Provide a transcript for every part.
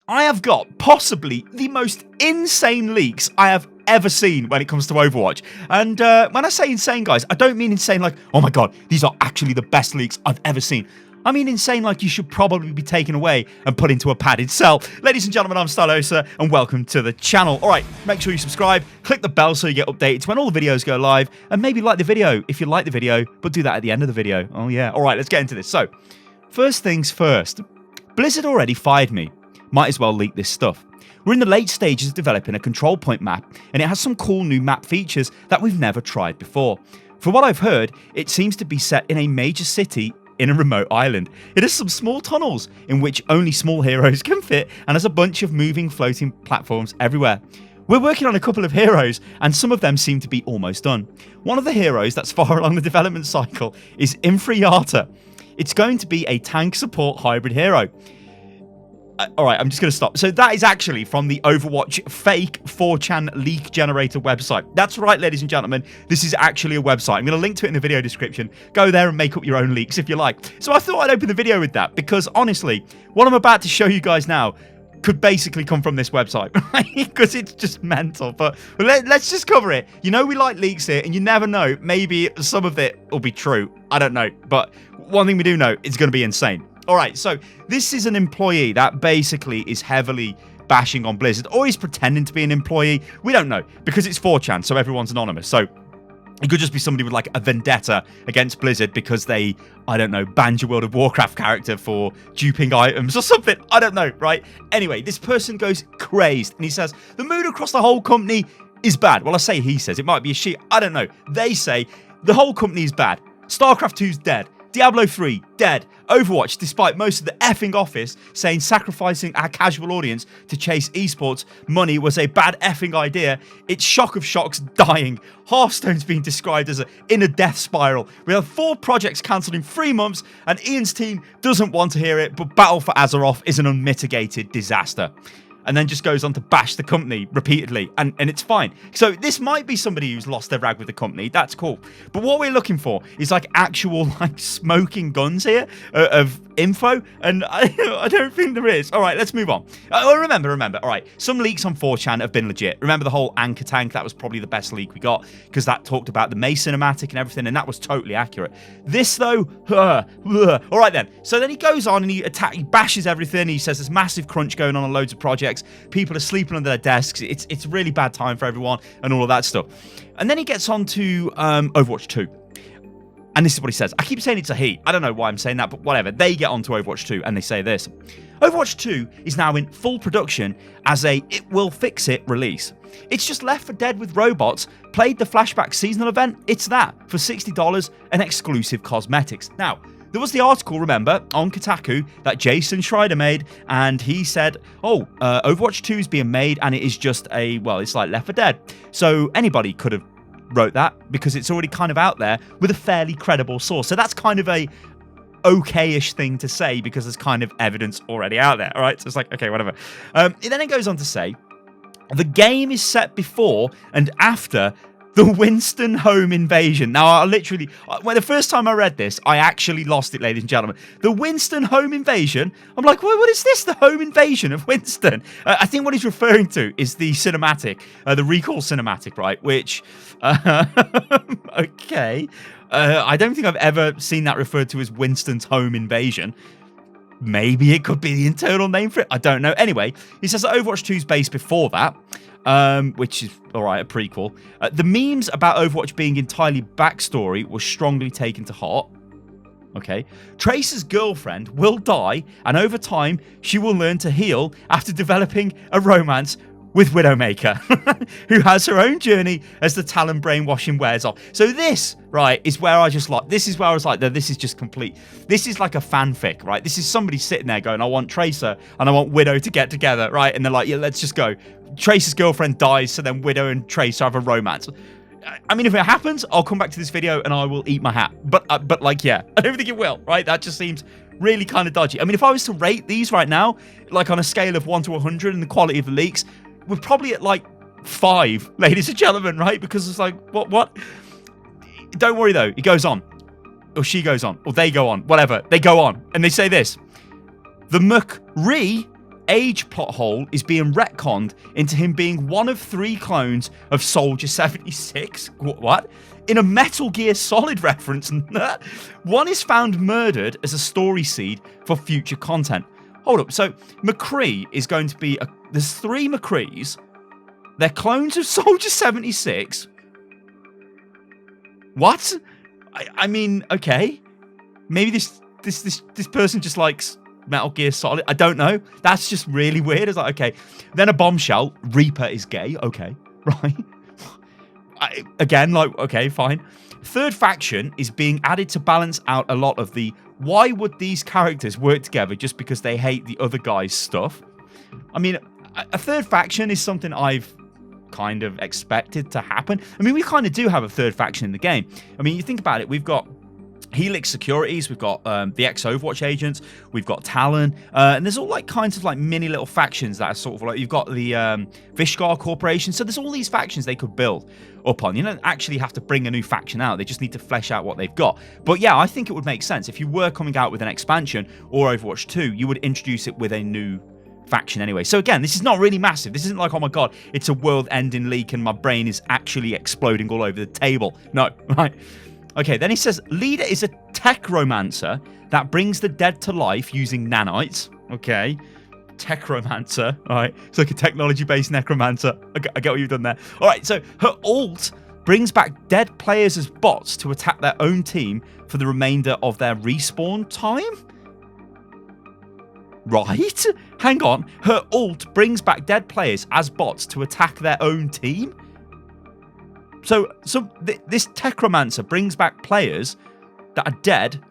I have got possibly the most insane leaks I have ever seen when it comes to Overwatch. And when I say insane, guys, I don't mean insane like, oh my god, these are actually the best leaks I've ever seen. I mean insane like you should probably be taken away and put into a padded cell. Ladies and gentlemen, I'm Stylosa, and welcome to the channel. Alright, make sure you subscribe, click the bell so you get updates when all the videos go live, and maybe like the video if you like the video, but do that at the end of the video. Oh yeah. Alright, let's get into this. So, first things first. Blizzard already fired me. Might as well leak this stuff. We're in the late stages of developing a control point map, and it has some cool new map features that we've never tried before. From what I've heard, it seems to be set in a major city in a remote island. It has some small tunnels in which only small heroes can fit, and has a bunch of moving floating platforms everywhere. We're working on a couple of heroes, and some of them seem to be almost done. One of the heroes that's far along the development cycle is Infriata. It's going to be a tank support hybrid hero. Alright, I'm just going to stop. So that is actually from the Overwatch fake 4chan leak generator website. That's right, ladies and gentlemen. This is actually a website. I'm going to link to it in the video description. Go there and make up your own leaks if you like. So I thought I'd open the video with that because honestly, what I'm about to show you guys now could basically come from this website, right? Because it's just mental. But let's just cover it. You know we like leaks here, and you never know. Maybe some of it will be true. I don't know. But one thing we do know, it's going to be insane. Alright, so this is an employee that basically is heavily bashing on Blizzard, or he's pretending to be an employee. We don't know, because it's 4chan, so everyone's anonymous. So it could just be somebody with like a vendetta against Blizzard because they, I don't know, banned your World of Warcraft character for duping items or something. I don't know, right? Anyway, this person goes crazed, and he says, the mood across the whole company is bad. Well, I say he says, it might be a she. I don't know. They say the whole company is bad. StarCraft 2's dead. Diablo 3, dead. Overwatch, despite most of the effing office saying sacrificing our casual audience to chase esports money was a bad effing idea, it's Shock of Shocks dying. Hearthstone's being described as in a death spiral. We have 4 projects cancelled in 3 months, and Ian's team doesn't want to hear it, but Battle for Azeroth is an unmitigated disaster. And then just goes on to bash the company repeatedly, and it's fine. So this might be somebody who's lost their rag with the company. That's cool. But what we're looking for is like actual like smoking guns here of info, and I don't think there is. All right, let's move on. Remember. All right, some leaks on 4chan have been legit. Remember the whole Anchor Tank? That was probably the best leak we got because that talked about the May cinematic and everything, and that was totally accurate. This though, all right then. So then he goes on and he bashes everything. He says there's massive crunch going on loads of projects. People are sleeping under their desks. It's a really bad time for everyone and all of that stuff. And then he gets on to Overwatch 2. And this is what he says. I keep saying it's a he. I don't know why I'm saying that, but whatever. They get on to Overwatch 2 and they say this. Overwatch 2 is now in full production as a it will fix it release. It's just Left 4 Dead with robots, played the flashback seasonal event. It's that for $60 and exclusive cosmetics. Now, there was the article, remember, on Kotaku that Jason Schreider made, and he said, Overwatch 2 is being made, and it is just it's like Left 4 Dead. So anybody could have wrote that because it's already kind of out there with a fairly credible source. So that's kind of a okay-ish thing to say because there's kind of evidence already out there, all right? So it's like, okay, whatever. Then it goes on to say, the game is set before and after the Winston home invasion. Now, I literally, when the first time I read this, I actually lost it, ladies and gentlemen. The Winston home invasion? I'm like, what is this? The home invasion of Winston? I think what he's referring to is the cinematic, the Recall cinematic, right? Which, okay. I don't think I've ever seen that referred to as Winston's home invasion. Maybe it could be the internal name for it. I don't know. Anyway, he says that Overwatch 2 is based before that. Which is, alright, a prequel. The memes about Overwatch being entirely backstory was strongly taken to heart. Okay. Tracer's girlfriend will die, and over time, she will learn to heal after developing a romance with Widowmaker, who has her own journey as the Talon brainwashing wears off. So this, right, is where I just like, this is where I was like, this is just complete. This is like a fanfic, right? This is somebody sitting there going, I want Tracer and I want Widow to get together, right? And they're like, yeah, let's just go. Tracer's girlfriend dies, so then Widow and Tracer have a romance. I mean, if it happens, I'll come back to this video and I will eat my hat. But like, yeah, I don't think it will, right? That just seems really kind of dodgy. I mean, if I was to rate these right now, like on a scale of 1 to 100 and the quality of the leaks, we're probably at like 5, ladies and gentlemen, right? Because it's like, what? Don't worry though, he goes on. Or she goes on. Or they go on. Whatever. They go on. And they say this. The McRee age plot hole is being retconned into him being one of 3 clones of Soldier 76. What? In a Metal Gear Solid reference. One is found murdered as a story seed for future content. Hold up. So McCree is going to be... there's 3 McCrees. They're clones of Soldier 76. What? I mean, okay. Maybe this person just likes Metal Gear Solid. I don't know. That's just really weird. It's like, okay. Then a bombshell. Reaper is gay. Okay. Right. Again, like, okay, fine. Third faction is being added to balance out a lot of the why would these characters work together just because they hate the other guy's stuff? I mean, a third faction is something I've kind of expected to happen. I mean, we kind of do have a third faction in the game. I mean, you think about it, we've got Helix Securities, we've got the ex-Overwatch agents, we've got Talon, and there's all like kinds of like mini little factions that are sort of like, you've got the Vishgar Corporation, so there's all these factions they could build up on. You don't actually have to bring a new faction out, they just need to flesh out what they've got. But yeah, I think it would make sense. If you were coming out with an expansion or Overwatch 2, you would introduce it with a new faction anyway. So again, this is not really massive. This isn't like, oh my god, it's a world-ending leak and my brain is actually exploding all over the table. No, right? Okay, then he says, leader is a techromancer that brings the dead to life using nanites. Okay, techromancer. All right, it's like a technology-based necromancer. I get what you've done there. All right, so her ult brings back dead players as bots to attack their own team for the remainder of their respawn time? Right? Hang on. Her ult brings back dead players as bots to attack their own team? So this Techromancer brings back players that are dead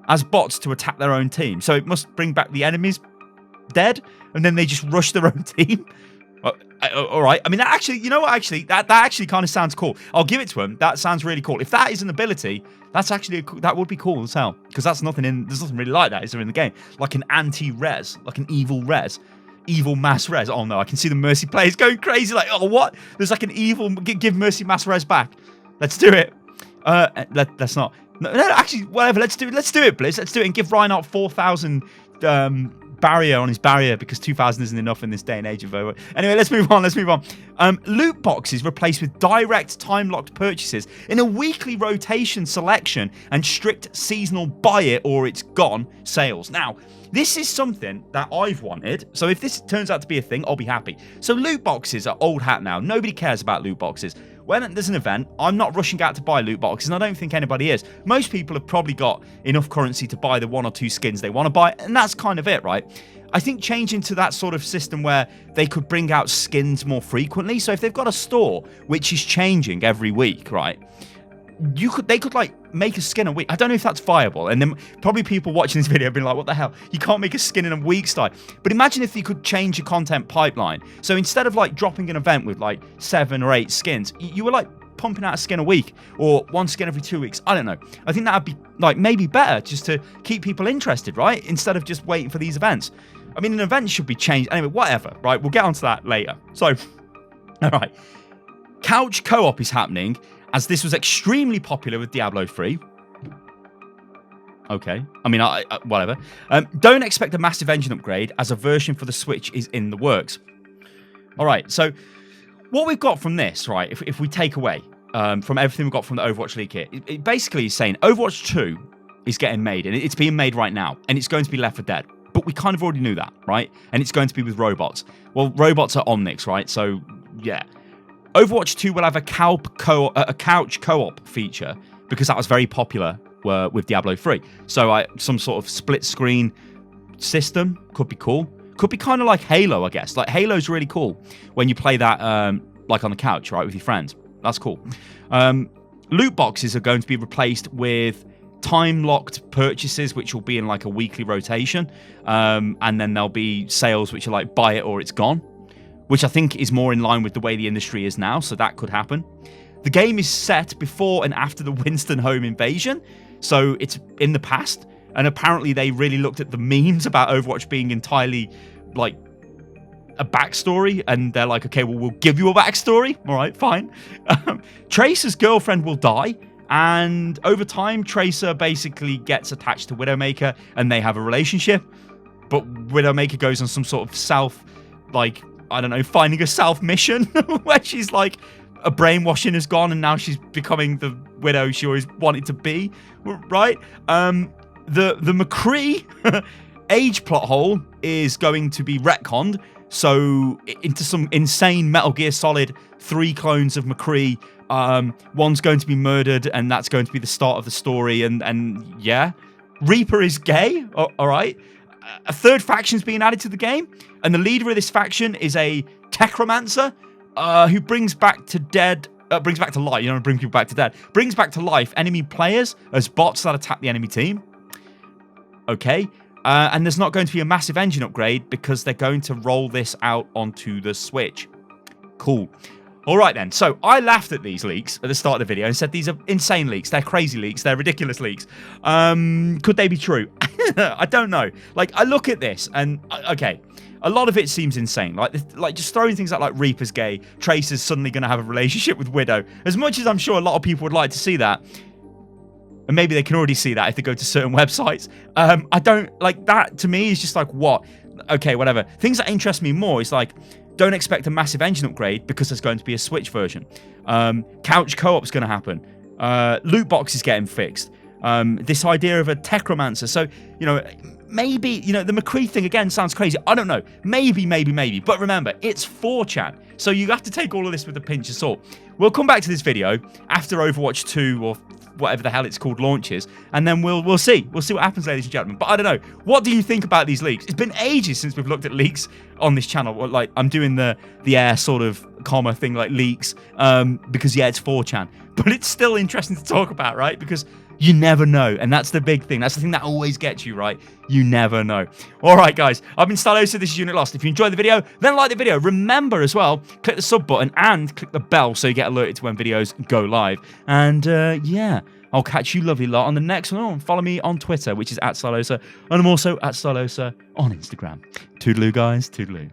as bots to attack their own team. So it must bring back the enemies dead, and then they just rush their own team. All right. I mean, that actually, you know what? Actually, that actually kind of sounds cool. I'll give it to him. That sounds really cool. If that is an ability, that's actually that would be cool as hell. Because there's nothing really like that, is there, in the game? Like an anti-res, like an evil res. Evil mass res. Oh no, I can see the Mercy players going crazy. Like, oh, what? There's like an evil give Mercy mass res back. Let's do it. Let's not. No, actually, whatever. Let's do it, Blizz. Let's do it and give Reinhardt 4,000 barrier on his barrier, because 2,000 isn't enough in this day and age of Overwatch. Anyway, let's move on. Loot boxes replaced with direct time-locked purchases in a weekly rotation selection and strict seasonal buy it or it's gone sales. Now, this is something that I've wanted, so if this turns out to be a thing, I'll be happy. So loot boxes are old hat now. Nobody cares about loot boxes. When there's an event, I'm not rushing out to buy loot boxes, and I don't think anybody is. Most people have probably got enough currency to buy the 1 or 2 skins they want to buy, and that's kind of it, right? I think changing to that sort of system where they could bring out skins more frequently. So if they've got a store which is changing every week, right? They could like make a skin a week. I don't know if that's viable, and then probably people watching this video have been like, what the hell, you can't make a skin in a week's time. But imagine if you could change your content pipeline, so instead of like dropping an event with like 7 or 8 skins, you were like pumping out a skin a week or 1 skin every 2 weeks. I don't know. I think that'd be like maybe better, just to keep people interested, right, instead of just waiting for these events. I mean, an event should be changed anyway. Whatever, right? We'll get onto that later. So all right, couch co-op is happening, as this was extremely popular with Diablo 3. Okay. I mean, whatever. Don't expect a massive engine upgrade, as a version for the Switch is in the works. All right, so what we've got from this, right, if we take away from everything we've got from the Overwatch leak here, it basically is saying Overwatch 2 is getting made, and it's being made right now, and it's going to be Left 4 Dead. But we kind of already knew that, right? And it's going to be with robots. Well, robots are Omnics, right? So, yeah. Overwatch 2 will have a couch co-op feature, because that was very popular with Diablo 3. So some sort of split screen system could be cool. Could be kind of like Halo, I guess. Like Halo's really cool when you play that like on the couch, right, with your friends. That's cool. Loot boxes are going to be replaced with time-locked purchases, which will be in like a weekly rotation. And then there'll be sales which are like buy it or it's gone, which I think is more in line with the way the industry is now, so that could happen. The game is set before and after the Winston home invasion, so it's in the past, and apparently they really looked at the memes about Overwatch being entirely, like, a backstory, and they're like, okay, well, we'll give you a backstory. All right, fine. Tracer's girlfriend will die, and over time, Tracer basically gets attached to Widowmaker, and they have a relationship. but Widowmaker goes on some sort of I don't know, finding herself mission where she's like, a brainwashing has gone and now she's becoming the widow she always wanted to be, right? The McCree age plot hole is going to be retconned, so into some insane Metal Gear Solid 3 clones of McCree. One's going to be murdered, and that's going to be the start of the story. And yeah, Reaper is gay. All right. A third faction's being added to the game, and the leader of this faction is a techromancer who brings back to life. You don't bring people back to dead. Brings back to life enemy players as bots that attack the enemy team. Okay. And there's not going to be a massive engine upgrade because they're going to roll this out onto the Switch. Cool. All right, then. So I laughed at these leaks at the start of the video and said these are insane leaks. They're crazy leaks. They're ridiculous leaks. Could they be true? I don't know. Like, I look at this and, okay, a lot of it seems insane. Like just throwing things out like Reaper's gay, Tracer's suddenly going to have a relationship with Widow. As much as I'm sure a lot of people would like to see that, and maybe they can already see that if they go to certain websites. I don't, like, that to me is just like, what? Okay, whatever. Things that interest me more is like, don't expect a massive engine upgrade because there's going to be a Switch version. Couch co-op is going to happen. Loot box is getting fixed. This idea of a techromancer. So, you know, maybe, you know, the McCree thing again sounds crazy. I don't know. Maybe. But remember, it's 4chan. So you have to take all of this with a pinch of salt. We'll come back to this video after Overwatch 2 or whatever the hell it's called launches, and then we'll see. We'll see what happens, ladies and gentlemen. But I don't know. What do you think about these leaks? It's been ages since we've looked at leaks on this channel. Like, I'm doing the air sort of comma thing, like leaks, because yeah, it's 4chan. But it's still interesting to talk about, right? Because you never know, and that's the big thing. That's the thing that always gets you, right? You never know. All right, guys. I've been Stylosa. This is Unit Lost. If you enjoyed the video, then like the video. Remember as well, click the sub button and click the bell so you get alerted to when videos go live. And yeah, I'll catch you lovely lot on the next one. Oh, and follow me on Twitter, which is @Stylosa, and I'm also @Stylosa on Instagram. Toodaloo, guys. Toodaloo.